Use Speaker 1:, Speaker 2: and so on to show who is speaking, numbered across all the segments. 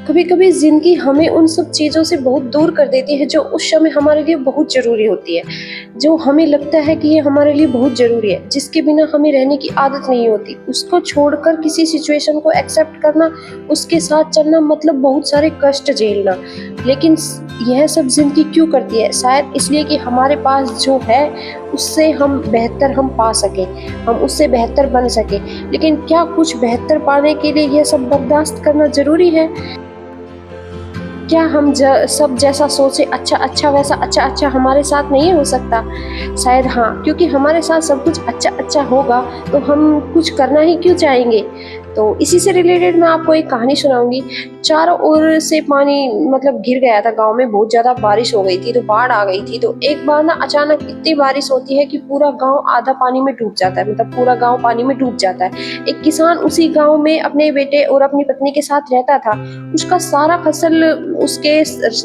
Speaker 1: कभी कभी जिंदगी हमें उन सब चीज़ों से बहुत दूर कर देती है जो उस समय हमारे लिए बहुत ज़रूरी होती है, जो हमें लगता है कि ये हमारे लिए बहुत ज़रूरी है, जिसके बिना हमें रहने की आदत नहीं होती, उसको छोड़कर किसी सिचुएशन को एक्सेप्ट करना, उसके साथ चलना मतलब बहुत सारे कष्ट झेलना। लेकिन यह सब जिंदगी क्यों करती है? शायद इसलिए कि हमारे पास जो है उससे हम बेहतर हम पा सकें, हम उससे बेहतर बन सकें। लेकिन क्या कुछ बेहतर पाने के लिए यह सब बर्दाश्त करना ज़रूरी है? क्या हम सब जैसा सोचे अच्छा अच्छा वैसा अच्छा अच्छा हमारे साथ नहीं हो सकता? शायद हाँ, क्योंकि हमारे साथ सब कुछ अच्छा अच्छा होगा तो हम कुछ करना ही क्यों चाहेंगे? तो इसी से रिलेटेड मैं आपको एक कहानी सुनाऊंगी। चारों ओर से पानी मतलब घिर गया था गांव में, बहुत ज्यादा बारिश हो गई थी तो बाढ़ आ गई थी। तो एक बार ना अचानक इतनी बारिश होती है कि पूरा गांव आधा पानी में डूब जाता है, मतलब पूरा गांव पानी में डूब जाता है। एक किसान उसी गांव में अपने बेटे और अपनी पत्नी के साथ रहता था। उसका सारा फसल, उसके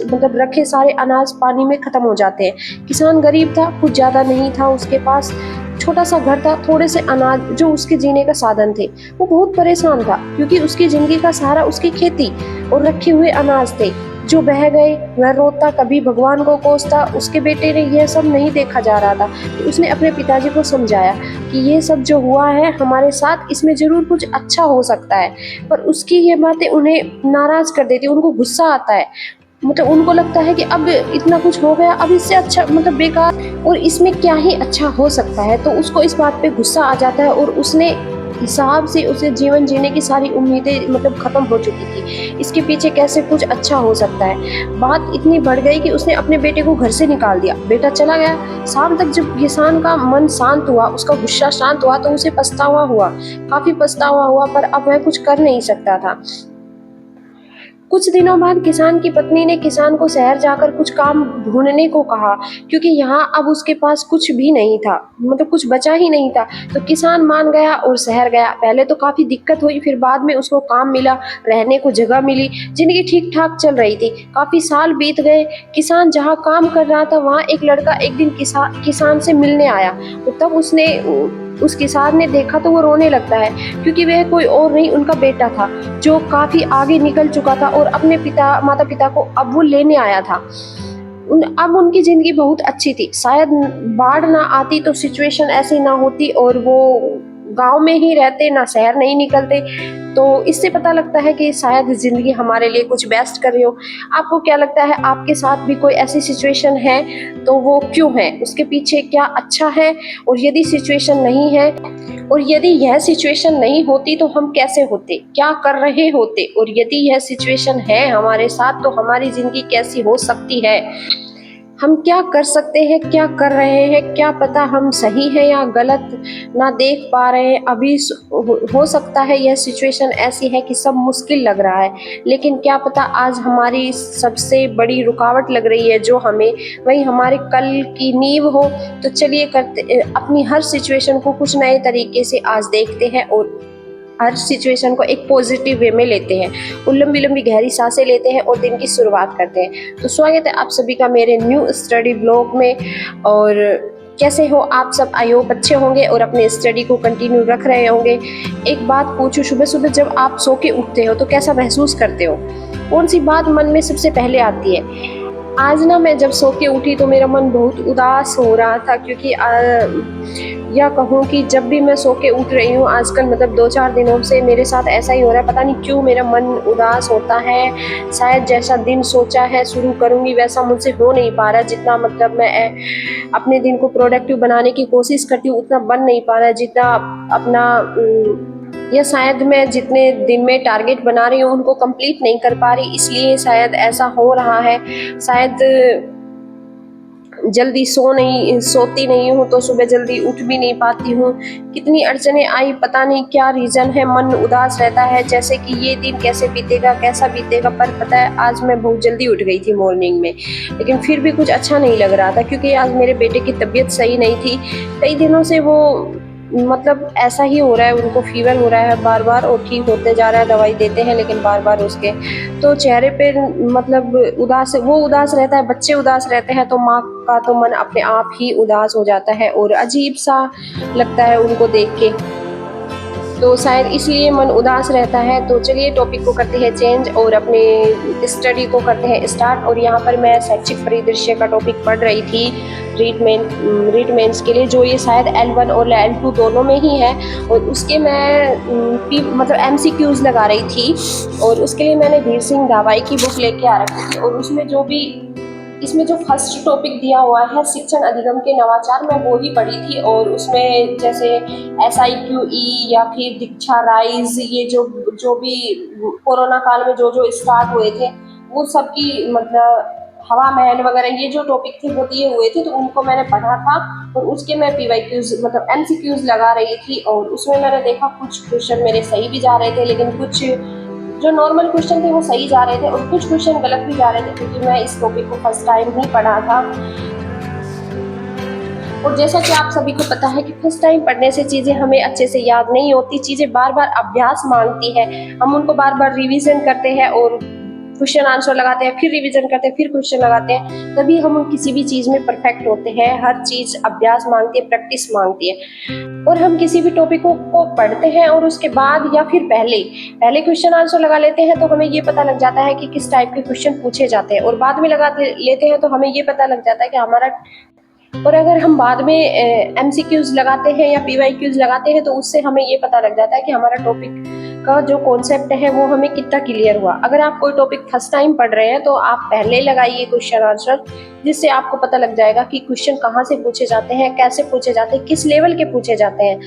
Speaker 1: मतलब रखे सारे अनाज पानी में खत्म हो जाते हैं। किसान गरीब था, कुछ ज्यादा नहीं था उसके पास, छोटा सा घर था, थोड़े से अनाज जो उसके जीने का साधन थे। वो बहुत परेशान था क्योंकि उसकी जिंदगी का सहारा उसकी खेती और रखे हुए अनाज थे जो बह गए। वह रोता, कभी भगवान को कोसता। उसके बेटे ने यह सब नहीं देखा जा रहा था तो उसने अपने पिताजी को समझाया कि ये सब जो हुआ है हमारे साथ, इसमें जरूर कुछ अच्छा हो सकता है। पर उसकी ये बातें उन्हें नाराज कर देती, उनको गुस्सा आता है। मतलब उनको लगता है कि अब इतना कुछ हो गया, अब इससे अच्छा मतलब बेकार और इसमें क्या ही अच्छा हो सकता है। तो उसको इस बात पे गुस्सा आ जाता है और उसने हिसाब से उसे जीवन जीने की सारी उम्मीदें मतलब खत्म हो चुकी थी। इसके पीछे कैसे कुछ अच्छा हो सकता है, बात इतनी बढ़ गई कि उसने अपने बेटे को घर से निकाल दिया। बेटा चला गया। शाम तक जब किसान का मन शांत हुआ, उसका गुस्सा शांत हुआ, तो उसे पछतावा हुआ, काफी पछतावा हुआ, पर अब वह कुछ कर नहीं सकता था। कुछ दिनों बाद किसान की पत्नी ने किसान को शहर जाकर कुछ काम ढूंढने को कहा, क्योंकि यहाँ अब उसके पास कुछ भी नहीं था, मतलब कुछ बचा ही नहीं था। तो किसान मान गया और शहर गया। पहले तो काफी दिक्कत हुई, फिर बाद में उसको काम मिला, रहने को जगह मिली, जिंदगी ठीक ठाक चल रही थी। काफी साल बीत गए। किसान जहाँ काम कर रहा था वहाँ एक लड़का एक दिन किसान से मिलने आया। तो तब उसने उस किसान ने देखा तो वो रोने लगता है, क्योंकि वह कोई और नहीं, उनका बेटा था जो काफी आगे निकल चुका था और अपने माता पिता को अब वो लेने आया था। अब उनकी जिंदगी बहुत अच्छी थी। शायद बाढ़ ना आती तो सिचुएशन ऐसी ना होती और वो गांव में ही रहते, ना शहर नहीं निकलते। तो इससे पता लगता है कि शायद जिंदगी हमारे लिए कुछ बेस्ट कर रही हो। आपको क्या लगता है, आपके साथ भी कोई ऐसी सिचुएशन है तो वो क्यों है, उसके पीछे क्या अच्छा है? और यदि सिचुएशन नहीं है, और यदि यह सिचुएशन नहीं होती तो हम कैसे होते, क्या कर रहे होते? और यदि यह सिचुएशन है हमारे साथ तो हमारी जिंदगी कैसी हो सकती है? हम क्या कर सकते हैं, क्या कर रहे हैं, क्या पता हम सही है या गलत ना देख पा रहे हैं अभी। हो सकता है यह सिचुएशन ऐसी है कि सब मुश्किल लग रहा है, लेकिन क्या पता आज हमारी सबसे बड़ी रुकावट लग रही है जो हमें, वही हमारे कल की नींव हो। तो चलिए करते अपनी हर सिचुएशन को कुछ नए तरीके से आज देखते हैं और हर सिचुएशन को एक पॉजिटिव वे में लेते हैं और लंबी लंबी गहरी सांसें लेते हैं और दिन की शुरुआत करते हैं। तो स्वागत है आप सभी का मेरे न्यू स्टडी ब्लॉग में। और कैसे हो आप सब? आई होप अच्छे होंगे और अपने स्टडी को कंटिन्यू रख रहे होंगे। एक बात पूछूं, सुबह सुबह जब आप सो के उठते हो तो कैसा महसूस करते हो? कौन सी बात मन में सबसे पहले आती है? आज ना मैं जब सो के उठी तो मेरा मन बहुत उदास हो रहा था, क्योंकि या कहूँ कि जब भी मैं सो के उठ रही हूँ आजकल, मतलब 2-4 दिनों से मेरे साथ ऐसा ही हो रहा है। पता नहीं क्यों मेरा मन उदास होता है। शायद जैसा दिन सोचा है शुरू करूँगी वैसा मुझसे हो नहीं पा रहा। जितना मतलब मैं अपने दिन को प्रोडक्टिव बनाने की कोशिश करती हूँ उतना बन नहीं पा रहा है, जितना अपना या शायद मैं जितने दिन में टारगेट बना रही हूँ उनको कंप्लीट नहीं कर पा रही, इसलिए शायद ऐसा हो रहा है। शायद जल्दी सोती नहीं हूँ तो सुबह जल्दी उठ भी नहीं पाती हूँ। कितनी अड़चने आई, पता नहीं क्या रीजन है, मन उदास रहता है जैसे कि ये दिन कैसे बीतेगा, कैसा बीतेगा। पर पता है आज मैं बहुत जल्दी उठ गई थी मॉर्निंग में, लेकिन फिर भी कुछ अच्छा नहीं लग रहा था, क्योंकि आज मेरे बेटे की तबीयत सही नहीं थी। कई दिनों से वो मतलब ऐसा ही हो रहा है, उनको फीवर हो रहा है बार बार और ठीक होते जा रहा है, दवाई देते हैं लेकिन बार बार उसके तो चेहरे पे मतलब उदास, वो उदास रहता है, बच्चे उदास रहते हैं तो माँ का तो मन अपने आप ही उदास हो जाता है और अजीब सा लगता है उनको देख के। तो शायद इसलिए मन उदास रहता है। तो चलिए टॉपिक को करते हैं चेंज और अपने स्टडी को करते हैं स्टार्ट। और यहाँ पर मैं शैक्षिक परिदृश्य का टॉपिक पढ़ रही थी रीड मेंस के लिए, जो ये शायद L1 और L2 दोनों में ही है। और उसके मैं मतलब MCQs लगा रही थी, और उसके लिए मैंने वीर सिंह दावाई की बुक लेके आ रखी थी। और उसमें इसमें जो फर्स्ट टॉपिक दिया हुआ है शिक्षण अधिगम के नवाचार, मैं वो ही पढ़ी थी। और उसमें जैसे SIQE या फिर दीक्षा राइज, ये जो भी कोरोना काल में जो स्टार्ट हुए थे, वो सबकी मतलब हवा महल वगैरह ये जो टॉपिक थे वो दिए हुए थे, तो उनको मैंने पढ़ा था। और उसके मैं PYQs मतलब MCQs लगा रही थी। और उसमें मैंने देखा कुछ क्वेश्चन मेरे सही भी जा रहे थे, लेकिन कुछ जो नॉर्मल क्वेश्चन थे वो सही जा रहे थे, और कुछ क्वेश्चन गलत भी जा रहे थे, क्योंकि मैं इस टॉपिक को फर्स्ट टाइम ही पढ़ा था। और जैसा कि आप सभी को पता है कि फर्स्ट टाइम पढ़ने से चीज़ें हमें अच्छे से याद नहीं होती, चीज़ें बार बार अभ्यास मांगती है। हम उनको बार बार रिवीजन करते हैं और क्वेश्चन आंसर लगाते हैं, फिर रिवीजन करते हैं, फिर क्वेश्चन लगाते हैं, तभी हम किसी भी चीज़ में परफेक्ट होते हैं। हर चीज़ अभ्यास मांगती है, प्रैक्टिस मांगती है। और हम किसी भी टॉपिक को पढ़ते हैं और उसके बाद या फिर पहले क्वेश्चन आंसर लगा लेते हैं, तो हमें ये पता लग जाता है कि किस टाइप के क्वेश्चन पूछे जाते हैं। और बाद में लगा लेते हैं तो हमें ये पता लग जाता है कि हमारा, और अगर हम बाद में MCQs लगाते हैं या PYQs लगाते हैं, तो उससे हमें ये पता लग जाता है कि हमारा टॉपिक का जो कॉन्सेप्ट है वो हमें कितना क्लियर हुआ। अगर आप कोई टॉपिक फर्स्ट टाइम पढ़ रहे हैं तो आप पहले लगाइए क्वेश्चन आंसर, जिससे आपको पता लग जाएगा कि क्वेश्चन कहाँ से पूछे जाते हैं, कैसे पूछे जाते हैं, किस लेवल के पूछे जाते हैं।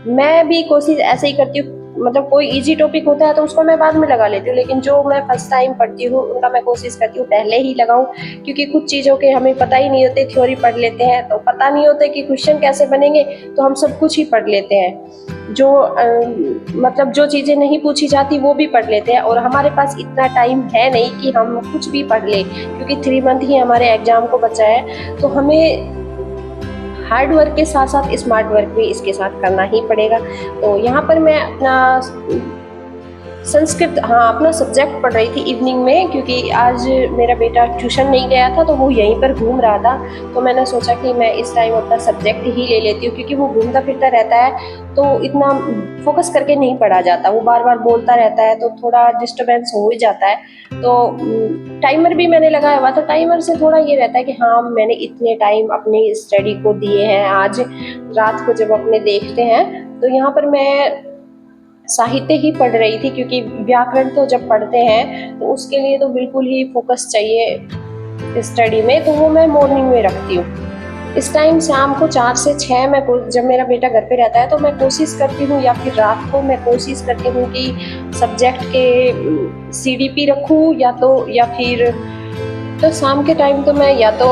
Speaker 1: मैं भी कोशिश ऐसे ही करती हूँ, मतलब कोई इजी टॉपिक होता है तो उसको मैं बाद में लगा लेती हूँ, लेकिन जो मैं फर्स्ट टाइम पढ़ती हूँ उनका मैं कोशिश करती हूँ पहले ही लगाऊं, क्योंकि कुछ चीज़ों के हमें पता ही नहीं होते। थ्योरी पढ़ लेते हैं तो पता नहीं होता कि क्वेश्चन कैसे बनेंगे, तो हम सब कुछ ही पढ़ लेते हैं। मतलब जो चीज़ें नहीं पूछी जाती वो भी पढ़ लेते हैं, और हमारे पास इतना टाइम है नहीं कि हम कुछ भी पढ़ लें, क्योंकि 3 मंथ ही हमारे एग्जाम को बचा है। तो हमें हार्ड वर्क के साथ साथ स्मार्ट वर्क भी इसके साथ करना ही पड़ेगा। तो यहाँ पर मैं अपना संस्कृत, अपना सब्जेक्ट पढ़ रही थी इवनिंग में, क्योंकि आज मेरा बेटा ट्यूशन नहीं गया था तो वो यहीं पर घूम रहा था। तो मैंने सोचा कि मैं इस टाइम अपना सब्जेक्ट ही ले लेती हूँ, क्योंकि वो घूमता फिरता रहता है तो इतना फोकस करके नहीं पढ़ा जाता, वो बार बार बोलता रहता है तो थोड़ा डिस्टर्बेंस हो ही जाता है। तो टाइमर भी मैंने लगाया हुआ था, टाइमर से थोड़ा ये रहता है कि हाँ मैंने इतने टाइम अपनी स्टडी को दिए हैं। आज रात को जब अपने देखते हैं तो यहाँ पर मैं साहित्य ही पढ़ रही थी, क्योंकि व्याकरण तो जब पढ़ते हैं तो उसके लिए तो बिल्कुल ही फोकस चाहिए स्टडी में, तो वो मैं मॉर्निंग में रखती हूँ। इस टाइम शाम को 4 से 6 मैं जब मेरा बेटा घर पे रहता है तो मैं कोशिश करती हूँ, या फिर रात को मैं कोशिश करती हूँ कि सब्जेक्ट के CDP रखूँ, या फिर तो शाम के टाइम तो मैं या तो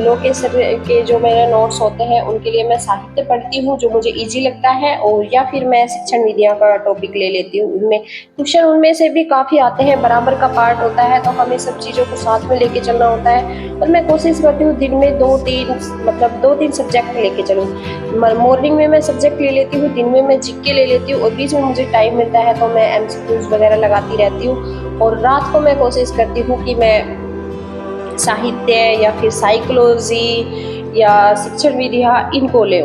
Speaker 1: लोकेश सर के जो मेरे नोट्स होते हैं उनके लिए मैं साहित्य पढ़ती हूँ जो मुझे इजी लगता है, और या फिर मैं शिक्षण विधियाँ का टॉपिक ले लेती हूँ। उनमें क्वेश्चन उनमें से भी काफ़ी आते हैं, बराबर का पार्ट होता है, तो हमें सब चीज़ों को साथ में लेके चलना होता है। और मैं कोशिश करती हूँ दिन में 2-3 सब्जेक्ट लेके चलूँ। मॉर्निंग में मैं सब्जेक्ट ले लेती हूँ, दिन में मैं GK ले लेती हूँ, और बीच में मुझे टाइम मिलता है तो मैं MCQs वगैरह लगाती रहती हूँ। और रात को मैं कोशिश करती हूँ कि मैं साहित्य या फिर साइकोलॉजी या शिक्षण विधियाँ इनको ले।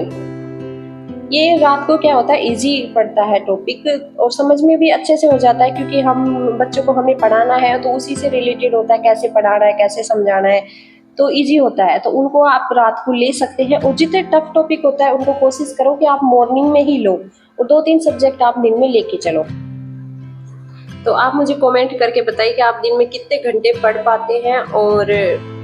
Speaker 1: ये रात को क्या होता है, इजी पड़ता है टॉपिक, और समझ में भी अच्छे से हो जाता है, क्योंकि हम बच्चों को हमें पढ़ाना है तो उसी से रिलेटेड होता है, कैसे पढ़ाना है, कैसे समझाना है, तो इजी होता है। तो उनको आप रात को ले सकते हैं। और जितने टफ टॉपिक होता है उनको कोशिश करो कि आप मॉर्निंग में ही लो, और 2-3 सब्जेक्ट आप दिन में लेके चलो। तो आप मुझे कमेंट करके बताइए कि आप दिन में कितने घंटे पढ़ पाते हैं, और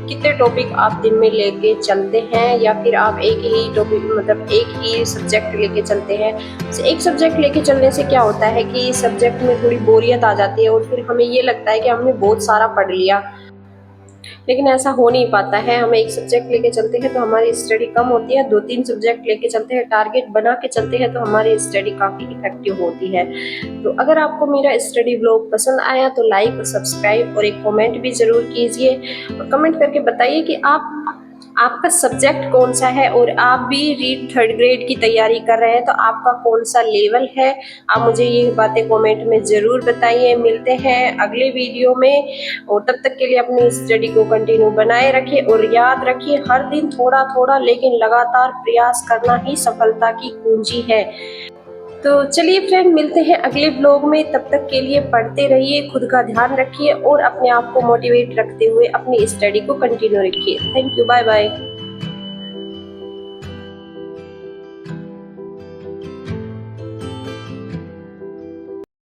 Speaker 1: कितने टॉपिक आप दिन में लेके चलते हैं, या फिर आप एक ही टॉपिक मतलब एक ही सब्जेक्ट लेके चलते हैं। एक सब्जेक्ट लेके चलने से क्या होता है कि सब्जेक्ट में थोड़ी बोरियत आ जाती है, और फिर हमें ये लगता है कि हमने बहुत सारा पढ़ लिया, लेकिन ऐसा हो नहीं पाता है। हम एक सब्जेक्ट लेके चलते हैं तो हमारी स्टडी कम होती है, 2-3 सब्जेक्ट लेके चलते हैं, टारगेट बना के चलते हैं, तो हमारी स्टडी काफ़ी इफेक्टिव होती है। तो अगर आपको मेरा स्टडी ब्लॉग पसंद आया तो लाइक और सब्सक्राइब और एक कमेंट भी ज़रूर कीजिए, और कमेंट करके बताइए कि आपका सब्जेक्ट कौन सा है, और आप भी रीड 3rd ग्रेड की तैयारी कर रहे हैं तो आपका कौन सा लेवल है। आप मुझे ये बातें कमेंट में ज़रूर बताइए। मिलते हैं अगले वीडियो में, और तब तक के लिए अपनी स्टडी को कंटिन्यू बनाए रखिए, और याद रखिए हर दिन थोड़ा थोड़ा लेकिन लगातार प्रयास करना ही सफलता की कुंजी है। तो चलिए फ्रेंड, मिलते हैं अगले ब्लॉग में। तब तक के लिए पढ़ते रहिए, खुद का ध्यान रखिए और अपने आप को मोटिवेट रखते हुए अपनी स्टडी को कंटिन्यू रखिए। Thank you, bye bye.